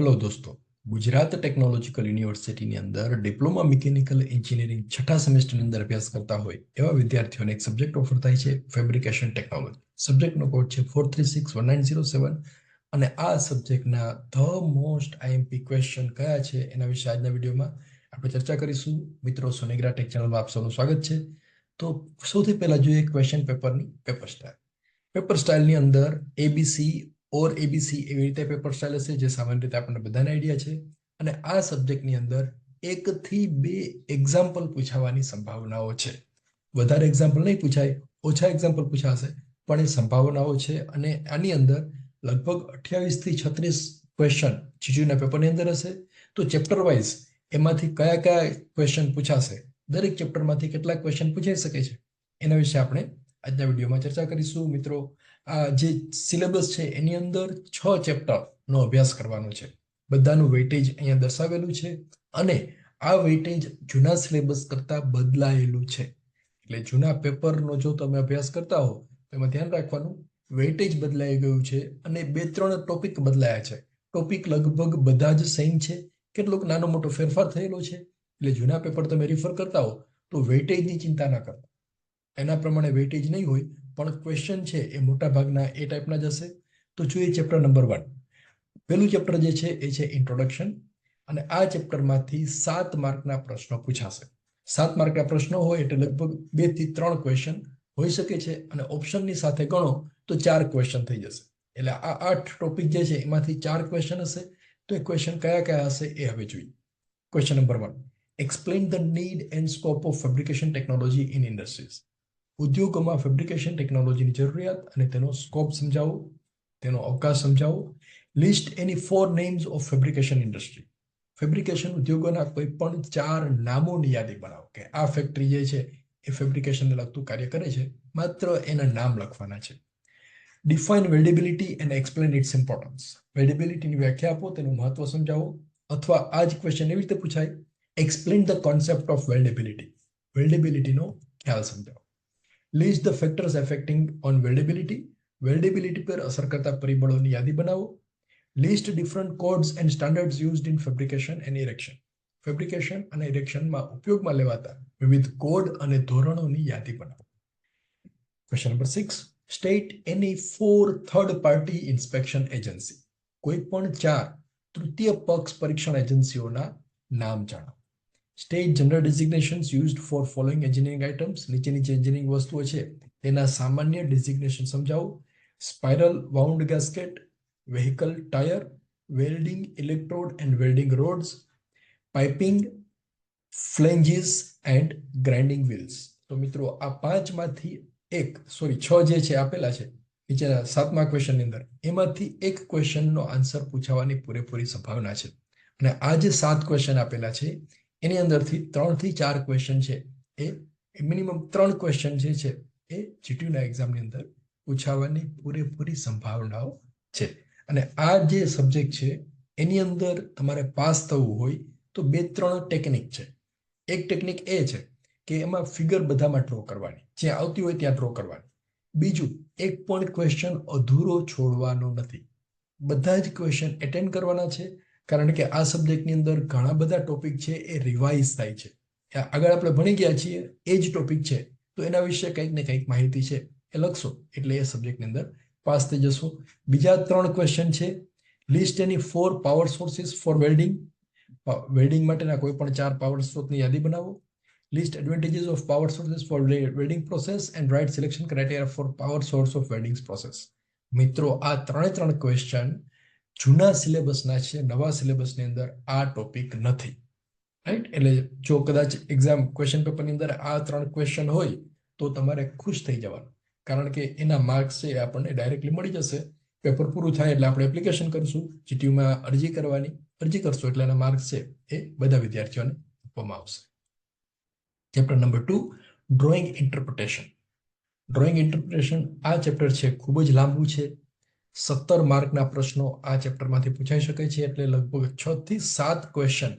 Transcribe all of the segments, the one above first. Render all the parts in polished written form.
Hello दोस्तों। Gujarat technological यूनिवर्सिटीની અંદર diploma mechanical engineering છઠ્ઠા સેમેસ્ટરની અંદર અભ્યાસ કરતા હોય એવા વિદ્યાર્થીઓને એક સબ્જેક્ટ ઓફર થાય છે, ફેબ્રિકેશન ટેકનોલોજી. સબ્જેક્ટનો કોડ છે 4361907 અને આ સબ્જેક્ટના ધ મોસ્ટ આઈએમપી ક્વેશ્ચન કયા છે એના વિશે આજના વિડીયોમાં આપણે ચર્ચા કરીશું. મિત્રો, સોનેગ્રા ટેક ચેનલમાં આપ સૌનું સ્વાગત છે. તો સૌથી પહેલા જોઈએ ક્વેશ્ચન પેપરની પેપર સ્ટાઇલ. પેપર સ્ટાઇલની અંદર એબીસી ઓર એબીસી એવી રીતે પેપર સ્ટાઇલ હશે જે સામાન્ય રીતે આપણને બધાને આઈડિયા છે. અને આ સબ્જેક્ટની અંદર 1 થી 2 એક્ઝામ્પલ પૂછાવાની સંભાવનાઓ છે. વધારે એક્ઝામ્પલ નહીં પૂછાય, ઓછા એક્ઝામ્પલ પૂછાશે, પણ એ સંભાવનાઓ છે. અને આની અંદર લગભગ 28 થી 36 ક્વેશ્ચન જીજુના પેપરની અંદર હશે. તો ચેપ્ટર વાઇઝ એમાંથી કયા કયા ક્વેશ્ચન પૂછાશે, દરેક ચેપ્ટરમાંથી કેટલા ક્વેશ્ચન પૂછાઈ શકે છે, એના વિશે આપણે આજના વિડીયોમાં ચર્ચા કરીશું. મિત્રો, આ જે સિલેબસ છે એની અંદર 6 ચેપ્ટરનો અભ્યાસ કરવાનો છે. બધાનું વેઇટેજ અહીંયા દર્શાવેલું છે અને આ વેઇટેજ જૂના સિલેબસ કરતાં બદલાયેલું છે. એટલે જૂના પેપરનો જો તમે અભ્યાસ કરતા હો તો એમાં ધ્યાન રાખવાનું, વેઇટેજ બદલાઈ ગયું છે અને 2-3 ટોપિક બદલાયા છે. ટોપિક લગભગ બધા જ સેમ છે, કેટલોક નાનો મોટો ફેરફાર થયેલો છે. એટલે જૂના પેપર તમે રિફર કરતા હો તો વેઇટેજની ચિંતા ના કરતા. એના પ્રમાણે વેઇટેજ નહીં હોય, પણ ક્વેશ્ચન છે એ મોટા ભાગના એ ટાઈપના જ હશે. તો જોઈએ ચેપ્ટર નંબર 1. પહેલું ચેપ્ટર જે છે એ છે ઇન્ટ્રોડક્શન અને આ ચેપ્ટરમાંથી 7 માર્કના પ્રશ્નો પૂછાશે. 7 માર્કના પ્રશ્નો હોય એટલે લગભગ 2 થી 3 ક્વેશ્ચન હોઈ શકે છે અને ઓપ્શનની સાથે ગણો તો 4 ક્વેશ્ચન થઈ જશે. એટલે આ 8 ટોપિક જે છે એમાંથી 4 ક્વેશ્ચન હશે. તો એ ક્વેશ્ચન કયા કયા હશે એ હવે જોઈએ. Question number 1. Explain the need and scope of fabrication technology in industries. ઉદ્યોગોમાં ફેબ્રિકેશન ટેકનોલોજીની જરૂરિયાત અને તેનો સ્કોપ સમજાવો, તેનો અવકાશ સમજાવો. List any 4 names of fabrication industry. Fabrication ઉદ્યોગોના કોઈ પણ 4 નામોની યાદી બનાવો કે આ ફેક્ટરી જે છે એ ફેબ્રિકેશનને લગતું કાર્ય કરે છે. માત્ર એના નામ લખવાના છે. Define weldability and explain its importance. વેલ્ડેબિલિટીની વ્યાખ્યા આપો, તેનું મહત્વ સમજાવો. અથવા આ જ ક્વેશ્ચન એવી રીતે પૂછાય, explain the concept of weldability. વેલ્ડેબિલિટીનો ખ્યાલ સમજાવો. List the factors affecting on weldability. Weldability પર અસર કરતા પરિબળોની યાદી બનાવો. List different codes and standards used in fabrication and erection. Fabrication અને ઇરેક્શનમાં ઉપયોગમાં લેવાતા વિવિધ કોડ અને ધોરણોની યાદી બનાવો. Question number 6. State any 4 third party inspection agency. કોઈ પણ 4 તૃતીય પક્ષ પરીક્ષણ એજન્સીઓના નામ જણાવો. State general designations used for following engineering items. નીચેની જે એન્જિનિયરિંગ વસ્તુઓ છે તેના સામાન્ય ડેઝિગ્નેશન સમજાવો. Spiral wound gasket, vehicle tire, welding electrode and welding rods, piping, flanges and grinding wheels. તો મિત્રો, આ 6 જે છે આપેલા છે નીચેના 7મા ક્વેશ્ચનની અંદર, એમાંથી એક ક્વેશ્ચનનો આન્સર પૂછાવાની પૂરેપૂરી સંભાવના છે. અને આ જે 7 ક્વેશ્ચન આપેલા છે એની અંદરથી 3 થી 4 ક્વેશ્ચન છે એ મિનિમમ 3 ક્વેશ્ચન જે છે એ જીટીયુના એક્ઝામની અંદર પૂછાવાની પૂરેપૂરી સંભાવનાઓ છે. અને આ જે સબ્જેક્ટ છે એની અંદર તમારે પાસ થવું હોય તો 2-3 ટેકનિક છે. એક ટેકનિક એ છે કે એમાં ફિગર બધામાં ડ્રો કરવાની, જ્યાં આવતી હોય ત્યાં ડ્રો કરવાની. બીજું, એક પણ ક્વેશ્ચન અધૂરો છોડવાનો નથી. બધા જ ક્વેશ્ચન એટેન્ડ કરવાના છે, કારણ કે આ સબ્જેક્ટની અંદર ઘણા બધા ટોપિક છે એ રિવાઇઝ થાય છે. આગળ આપણે ભણી ગયા છીએ એ જ ટોપિક છે, તો એના વિશે કંઈક ને કંઈક માહિતી છે એ લખશો એટલે એ સબ્જેક્ટની અંદર પાસ થઈ જશો. બીજા 3 ક્વેશ્ચન છે, list any 4 power sources for welding. Welding માટેના કોઈ પણ 4 પાવર સ્ત્રોતની યાદી બનાવો. List advantages of power sources for welding process and write selection criteria for power source of welding process. મિત્રો, આ 3 ક્વેશ્ચન જૂના સિલેબસના છે, નવા સિલેબસની અંદર આ ટોપિક નથી. રાઈટ? એટલે જો કદાચ એક્ઝામ ક્વેશ્ચન પેપરની અંદર આ 3 ક્વેશ્ચન હોય તો તમારે ખુશ થઈ જવાનું, કારણ કે એના માર્ક્સ છે એ આપણને ડાયરેક્ટલી મળી જશે. પેપર પૂરું થાય એટલે આપણે એપ્લિકેશન કરીશું, જીટીયુમાં અરજી કરવાની. અરજી કરશો એટલે એના માર્ક્સ છે એ બધા વિદ્યાર્થીઓને આપવામાં આવશે. Chapter number 2. Drawing interpretation. Drawing interpretation આ ચેપ્ટર છે ખૂબ જ લાંબુ છે. 17 માર્કના પ્રશ્નો આ ચેપ્ટરમાંથી પૂછાઈ શકે છે. એટલે લગભગ 6 થી 7 ક્વેશ્ચન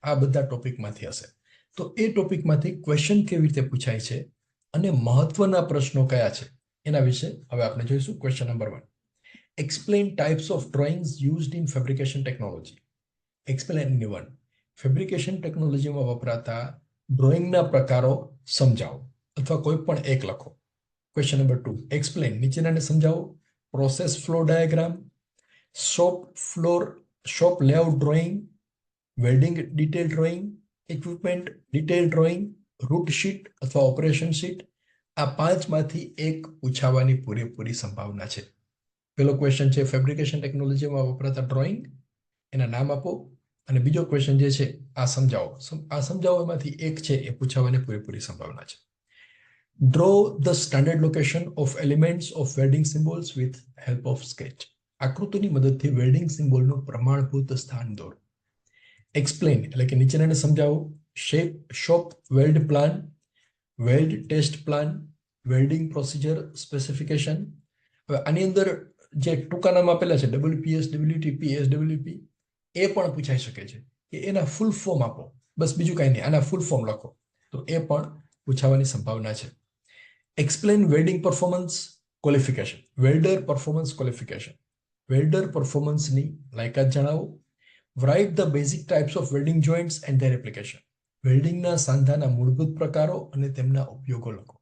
આ બધા ટોપિકમાંથી હશે. તો એ ટોપિકમાંથી ક્વેશ્ચન કેવી રીતે પૂછાય છે અને મહત્વના પ્રશ્નો કયા છે એના વિશે હવે આપણે જોઈશું. Question number 1. Explain types of drawings used in fabrication technology. Explain anyone. Fabrication ટેકનોલોજીમાં વપરાતા ડ્રોઈંગના પ્રકારો સમજાવો અથવા કોઈ પણ એક લખો. ક્વેશ્ચન નંબર 2, એક્સપ્લેન, નીચેનાને સમજાવો. Process flow diagram, shop layout drawing, welding detail drawing, equipment detail drawing, route sheet અથવા ઓપરેશન શીટ. આ પાંચમાંથી એક પૂછાવાની પૂરેપૂરી સંભાવના છે. પેલો ક્વેશ્ચન છે ફેબ્રિકેશન ટેકનોલોજીમાં વપરાતા ડ્રોઈંગ, એના નામ આપો. અને બીજો ક્વેશ્ચન જે છે આ સમજાવો. આ સમજાવવામાંથી એક છે એ પૂછાવાની પૂરેપૂરી સંભાવના છે. Draw the standard location of elements of welding symbols with help of sketch. આકૃતિની મદદથી વેલ્ડિંગ સિમ્બોલનું પ્રમાણભૂત સ્થાન દોરો. એક્સપ્લેન એટલે કે નીચેનાને સમજાવો. Shop weld plan, weld test plan, welding procedure specification. હવે આની અંદર જે ટૂંકા નામ આપેલા છે WPS, WTP, SWP, એ પણ પૂછાઈ શકે છે કે એના ફૂલ ફોર્મ આપો. બસ બીજું કાંઈ નહીં, આના ફૂલ ફોર્મ લખો. તો એ પણ પૂછાવાની સંભાવના છે. Explain welding performance qualification. Welder performance qualification. Welder પરફોર્મન્સની લાયકાત જણાવો. Write the basic types of welding joints and their application. વેલ્ડિંગના સાંધાના મૂળભૂત પ્રકારો અને તેમના ઉપયોગો લખો.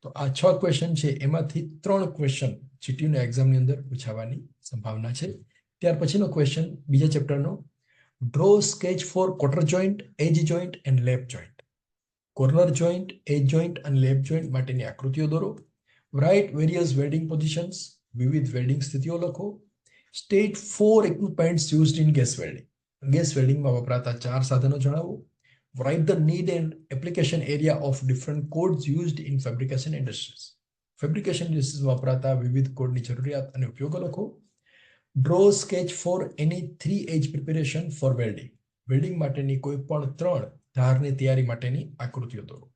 તો આ 6 ક્વેશ્ચન છે, એમાંથી 3 ક્વેશ્ચન જીટીયુના એક્ઝામની અંદર પૂછાવાની સંભાવના છે. ત્યાર પછીનો ક્વેશ્ચન બીજા ચેપ્ટરનો, draw sketch for corner joint, edge joint and lap joint. Corner joint, edge joint અને લેપ જોઈન્ટ માટેની આકૃતિઓ દોરો. રાઇટ વેરિયસ વેલ્ડિંગ પોઝિશન્સ, વિવિધ વેલ્ડિંગ સ્થિતિઓ લખો. State 4 equipments used in gas welding. Gas વેલ્ડિંગમાં વપરાતા 4 સાધનો જણાવો. Write the need and application area of different codes used in fabrication industries. Fabrication industries વપરાતા વિવિધ કોડની જરૂરિયાત અને ઉપયોગો લખો. Draw sketch for any 3 edge preparation for welding. Welding માટેની કોઈ પણ 3 ધારની તૈયારી માટેની આકૃતિઓ દોરો.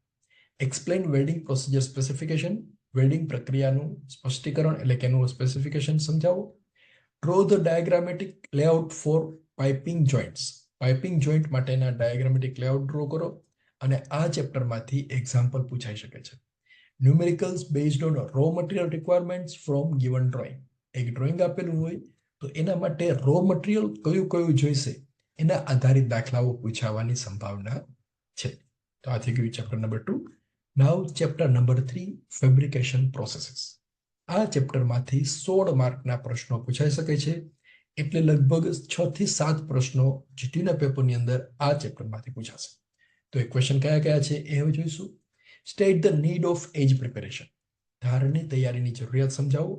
Explain welding procedure specification. Welding પ્રક્રિયાનું સ્પષ્ટીકરણ એટલે કે એનું સ્પેસિફિકેશન સમજાવો. Draw the diagrammatic layout for piping joints. Piping joint માટેના ડાયાગ્રામેટિક લેઆઉટ ડ્રો કરો. અને આ ચેપ્ટરમાંથી એક્ઝામ્પલ પૂછાઈ શકે છે. Numericals based on raw material requirements from given drawing. એક ડ્રોઈંગ આપેલું હોય તો એના માટે રો મટીરિયલ કયું કયું જોઈશે એના આધારિત દાખલાઓ પૂછાવાની સંભાવના છે. તો આ થઈ ગયું ચેપ્ટર નંબર 2. નાઉ ચેપ્ટર નંબર 3, ફેબ્રિકેશન પ્રોસેસીસ. આ ચેપ્ટરમાંથી 16 માર્કના પ્રશ્નો પૂછાઈ શકે છે. એટલે લગભગ 6 થી 7 પ્રશ્નો જીટીયુના પેપરની અંદર આ ચેપ્ટરમાંથી પૂછાશે. તો એ ક્વેશ્ચન કયા કયા છે એ હવે જોઈશું. State the need of edge preparation. ધારની તૈયારીની જરૂરિયાત સમજાવો.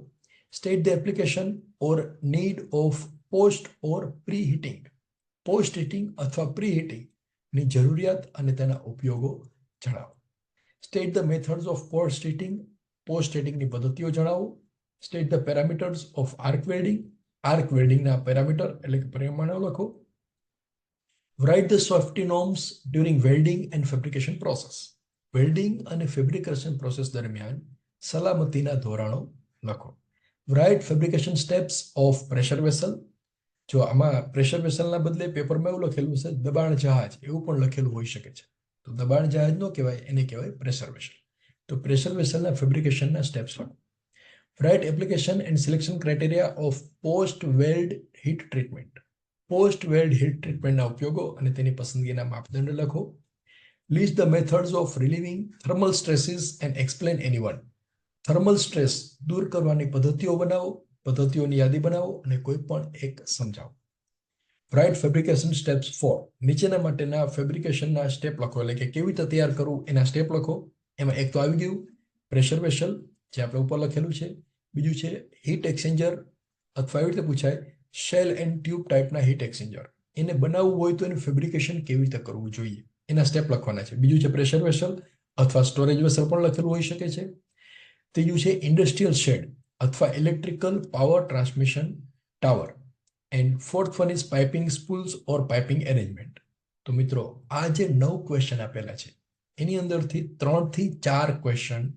State the application or need of post or pre heating. Post heating અથવા પ્રી હીટિંગની જરૂરિયાત અને તેના ઉપયોગો જણાવો. State the methods of post heating. Post હીટિંગની પદ્ધતિઓ જણાવો. State the parameters of arc welding. Arc વેલ્ડિંગના પેરામીટર એટલે કે પરિમાણો લખો. Write the safety norms during welding and fabrication process. Welding અને ફેબ્રિકેશન પ્રોસેસ દરમિયાન સલામતીના ધોરણો લખો. Write fabrication steps of pressure vessel. જો આમાં પ્રેશર વેસલના બદલે પેપરમાં એવું લખેલું છે દબાણ જહાજ, એવું પણ લખેલું હોઈ શકે છે. તો દબાણ જહાજ ન કહેવાય, એને કહેવાય પ્રેશર વેસલ. તો પ્રેશર વેસલના ફેબ્રિકેશનના સ્ટેપ્સ લખો. Right application and selection criteria of post-weld heat treatment. Post-weld heat treatment ના ઉપયોગો અને તેની પસંદગીના માપદંડ લખો. List the methods of relieving thermal stresses and explain any one. Thermal stress દૂર કરવાની પદ્ધતિઓ બનાવો, પદ્ધતિઓની યાદી બનાવો અને કોઈ પણ એક સમજાવો. Right fabrication steps 4. નીચેના માટેના ફેબ્રિકેશનના સ્ટેપ લખો, એટલે કે કેવી રીતે તૈયાર કરવું એના સ્ટેપ લખો. એમાં એક તો આવી ગયું પ્રેશર વેસલ, જે આપણે ઉપર લખેલું છે. બીજું છે હીટ એક્સચેન્જર, અથવા એવી રીતે પૂછાય શેલ એન્ડ ટ્યુબ ટાઈપના હીટ એક્સચેન્જર. એને બનાવવું હોય તો એનું ફેબ્રિકેશન કેવી રીતે કરવું જોઈએ એના સ્ટેપ લખવાના છે. બીજું છે પ્રેશર વેસલ અથવા સ્ટોરેજ વેસલ પણ લખેલું હોઈ શકે છે. ત્રીજું છે ઇન્ડસ્ટ્રીયલ શેડ અથવા electrical power transmission tower. And fourth one is piping spools or piping arrangement. તો મિત્રો આ જે 9 ક્વેશ્ચન આપેલા છે એની અંદરથી 3 થી 4 ક્વેશ્ચન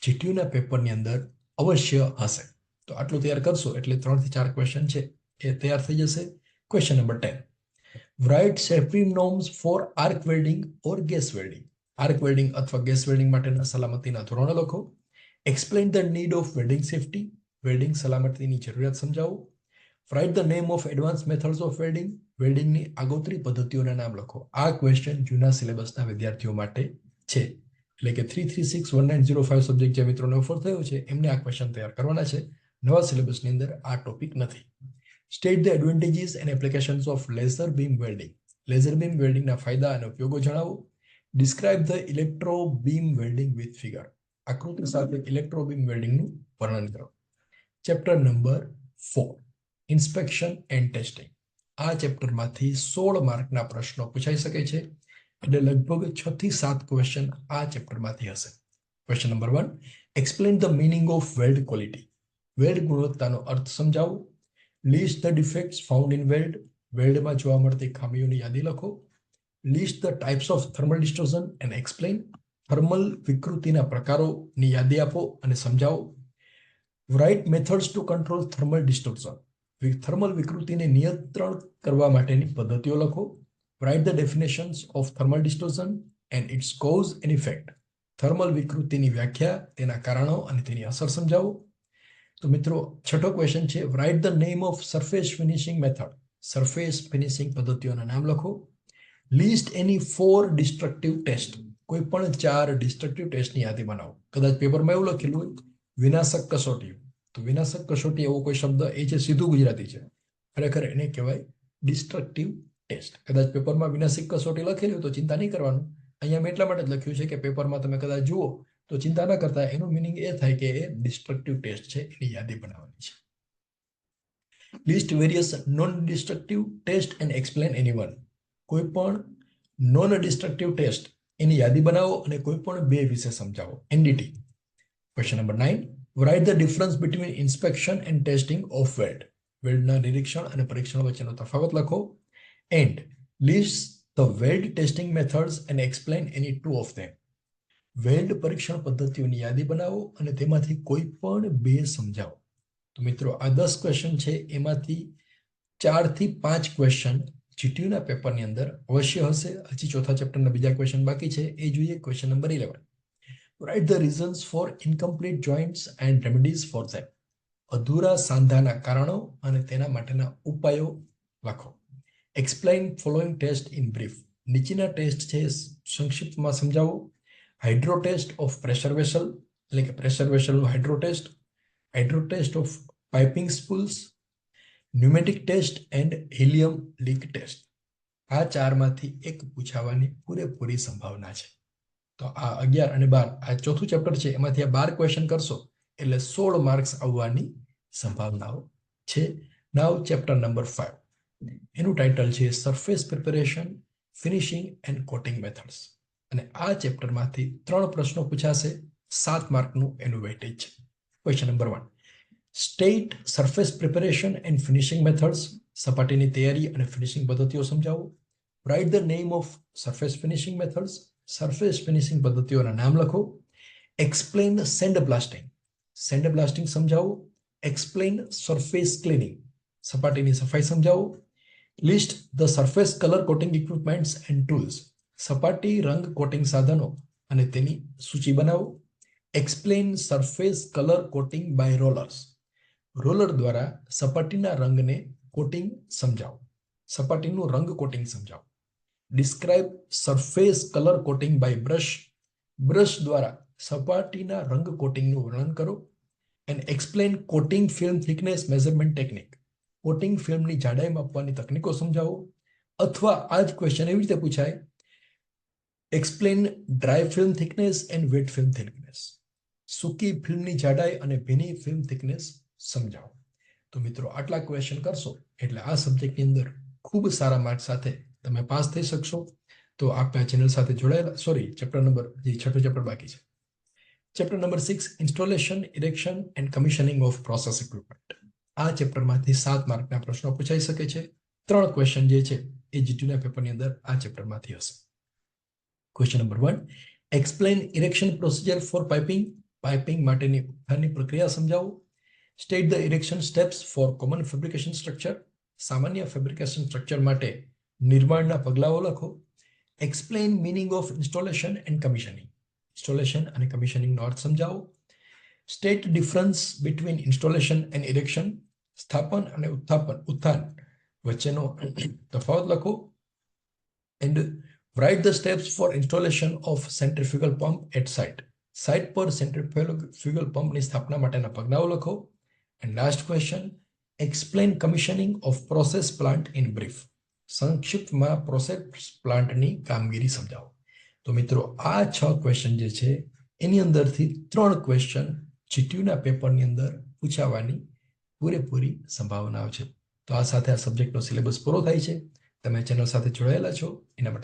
જીટીયુના પેપરની અંદર અવશ્ય હશે. તો આટલું તૈયાર કરશો એટલે 3 થી 4 ક્વેશ્ચન છે એ તૈયાર થઈ જશે. Question number 10. Write safety norms for arc welding or gas welding. Arc welding અથવા ગેસ વેલ્ડિંગ માટેના સલામતીના ધોરણો લખો. Explain the need of welding safety. Welding સલામતીની જરૂરિયાત સમજાવો. Write the name of advance methods of welding, વેલ્ડિંગની આગોતરી પદ્ધતિઓના નામ લખો. આ ક્વેશ્ચન જૂના સિલેબસના વિદ્યાર્થીઓ માટે છે, એટલે કે 3361905 સબ્જેક્ટ જે મિત્રોને ઓફર થયો છે એમને આ ક્વેશ્ચન તૈયાર કરવાના છે. નવા સિલેબસની અંદર આ ટોપિક નથી. State the advantages and applications of laser beam welding, laser beam વેલ્ડિંગના ફાયદા અને ઉપયોગો જણાવો. Describe the electro beam welding with figure, આકૃતિ સાથે ઇલેક્ટ્રો બીમ વેલ્ડિંગનું વર્ણન કરો. Chapter number 4 inspection and testing. આ ચેપ્ટરમાંથી 16 માર્કના પ્રશ્નો પૂછાઈ શકે છે, એટલે લગભગ 6 થી 7 ક્વેશ્ચન આ ચેપ્ટરમાંથી હશે. Question number 1, explain the meaning of weld quality, weld ગુણવત્તાનો અર્થ સમજાવો. List the defects found in weld, વેલ્ડમાં જોવા મળતી ખામીઓની યાદી લખો. List the types of thermal distortion and explain, thermal વિકૃતિના પ્રકારોની યાદી આપો અને સમજાવો. Write methods to control thermal distortion, thermal વિકૃતિને નિયંત્રણ કરવા માટેની પદ્ધતિઓ લખો. Write the definitions of thermal distortion and its cause and effect, thermal વિકૃતિની વ્યાખ્યા, તેના કારણો અને તેની અસર સમજાવો. તો મિત્રો છઠ્ઠો ક્વેશ્ચન છે, write the name of surface finishing method, surface finishing પદ્ધતિઓના નામ લખો. લિસ્ટ એની 4 ડિસ્ટ્રક્ટિવ ટેસ્ટ, કોઈ પણ 4 ડિસ્ટ્રક્ટિવ ટેસ્ટની યાદી બનાવો. કદાચ પેપરમાં એવું લખેલું હોય વિનાશક કસોટી, તો વિનાશક કસોટી એવો કોઈ શબ્દ એ છે સીધું ગુજરાતી છે, ખરેખર એને કહેવાય ડિસ્ટ્રક્ટિવ ટેસ્ટ. કદાચ પેપરમાં વિનાશક કસોટી લખેલી હોય તો ચિંતા નહીં કરવાનું. અહીંયા મેં એટલા માટે જ લખ્યું છે કે પેપરમાં તમે કદાચ જુઓ તો ચિંતા ન કરતા, એનું મિનિંગ એ થાય કે એ ડિસ્ટ્રક્ટિવ ટેસ્ટ છે, એની યાદી બનાવવાની છે. List various non destructive test and explain any one, કોઈ પણ નોન ડિસ્ટ્રક્ટિવ ટેસ્ટ એની યાદી બનાવો અને કોઈ પણ 2 વિશે સમજાવો. NDT. Question number 9, write the difference between inspection and testing of weld, વેલ્ડના નિરીક્ષણ અને પરીક્ષણ વચ્ચેનો તફાવત લખો. And list the weld testing methods and explain any 2 of them, weld પરીક્ષણ પદ્ધતિઓની યાદી બનાવો અને તેમાંથી કોઈ પણ 2 સમજાવો. તો મિત્રો આ 10 ક્વેશ્ચન છે, એમાંથી 4 થી 5 ક્વેશ્ચન જીટીયુના પેપરની અંદર અવશ્ય હશે. હજી ચોથા ચેપ્ટરના બીજા ક્વેશ્ચન બાકી છે, એ જોઈએ. Question number 11, write the reasons for incomplete joints and remedies for them, અધૂરા સાંધાના કારણો અને તેના માટેના ઉપાયો લખો. Explain following test in brief, નીચેના ટેસ્ટ છે સંક્ષિપ્તમાં સમજાવો. Hydro test of pressure vessel, એટલે કે પ્રેશર વેસલનું hydro test of piping spools, pneumatic test and helium leak test. આ 4માંથી એક પૂછાવાની પૂરેપૂરી સંભાવના છે. તો આ 11 અને 12 આ ચોથું ચેપ્ટર છે, એમાંથી આ 12 ક્વેશ્ચન કરશો એટલે 16 માર્ક્સ આવવાની સંભાવનાઓ છે. નાવ ચેપ્ટર નંબર 5, એનું ટાઇટલ છે surface preparation, finishing and coating methods. અને આ ચેપ્ટરમાંથી 3 પ્રશ્નો પૂછાશે, 7 માર્કનું એનું વેઇટેજ છે. Question number 1, state surface preparation and finishing methods, સપાટીની તૈયારી અને ફિનિશિંગ પદ્ધતિઓ સમજાવો. Write the name of surface finishing methods, surface finishing પદ્ધતિઓના નામ લખો. એક્સપ્લેન સેન્ડ બ્લાસ્ટિંગ સમજાવો. એક્સપ્લેન સરફેસ ક્લીનિંગ, સપાટીની સફાઈ સમજાવો. List the surface colour coating equipments and tools, સપાટી રંગ કોટિંગ સાધનો અને તેની સૂચિ બનાવો. Explain surface colour coating by rollers, roller દ્વારા સપાટીના રંગને કોટિંગ સમજાવો, સપાટીનું રંગ કોટિંગ સમજાવો. Describe surface colour coating by brush દ્વારા સપાટીના રંગ કોટિંગનું વર્ણન કરો. And explain coating film thickness measurement technique, coating ફિલ્મની જાડાઈ માપવાની તકનીકો સમજાવો. અથવા આ જ ક્વેશ્ચન એવી રીતે પૂછાય, explain dry film thickness and wet film thickness, સૂકી ફિલ્મની જાડાઈ અને ભીની ફિલ્મ થિકનેસ સમજાવો. તો મિત્રો આટલા ક્વેશ્ચન કરશો એટલે આ સબ્જેક્ટની અંદર ખૂબ સારા માર્ક સાથે તમે પાસ થઈ શકશો. તો આપ ચેનલ સાથે જોડાયેલા, ચેપ્ટર નંબર, જે છઠ્ઠું ચેપ્ટર બાકી છે. Chapter number 6, installation, erection and commissioning off process equipment. આ ચેપ્ટરમાંથી 7 માર્કના પ્રશ્નો પૂછાઈ શકે છે. 3 ક્વેશ્ચન જે છે એ જીટીયુના પેપરની અંદર આ ચેપ્ટરમાંથી હશે. Question number 1, explain erection procedure for piping માટેની ઉત્થાનની પ્રક્રિયા સમજાવો. State the erection steps for common fabrication structure, સામાન્ય ફેબ્રિકેશન સ્ટ્રક્ચર માટે નિર્માણના પગલાઓ લખો. Explain meaning of installation and commissioning, installation અને કમિશનિંગનો અર્થ સમજાવો. State difference between installation and erection, સ્થાપન અને ઉત્થાન વચ્ચેનો તફાવત લખો. And write the steps for installation of centrifugal pump at site. Site પર સેન્ટ્રીફ્યુગલ પંપની સ્થાપના માટેના પગલાઓ લખો. And last question, explain commissioning off process plant in brief. સંક્ષિપ્તમાં પ્રોસેસ પ્લાન્ટની કામગીરી સમજાવો. તો મિત્રો આ 6 ક્વેશ્ચન જે છે એની અંદરથી 3 ક્વેશ્ચન જીટીયુના પેપરની અંદર પૂછાવાની પૂરેપૂરી સંભાવનાઓ છે. તો આ સાથે આ સબ્જેક્ટનો સિલેબસ પૂરો થાય છે. તમે ચેનલ સાથે જોડાયેલા છો એના માટે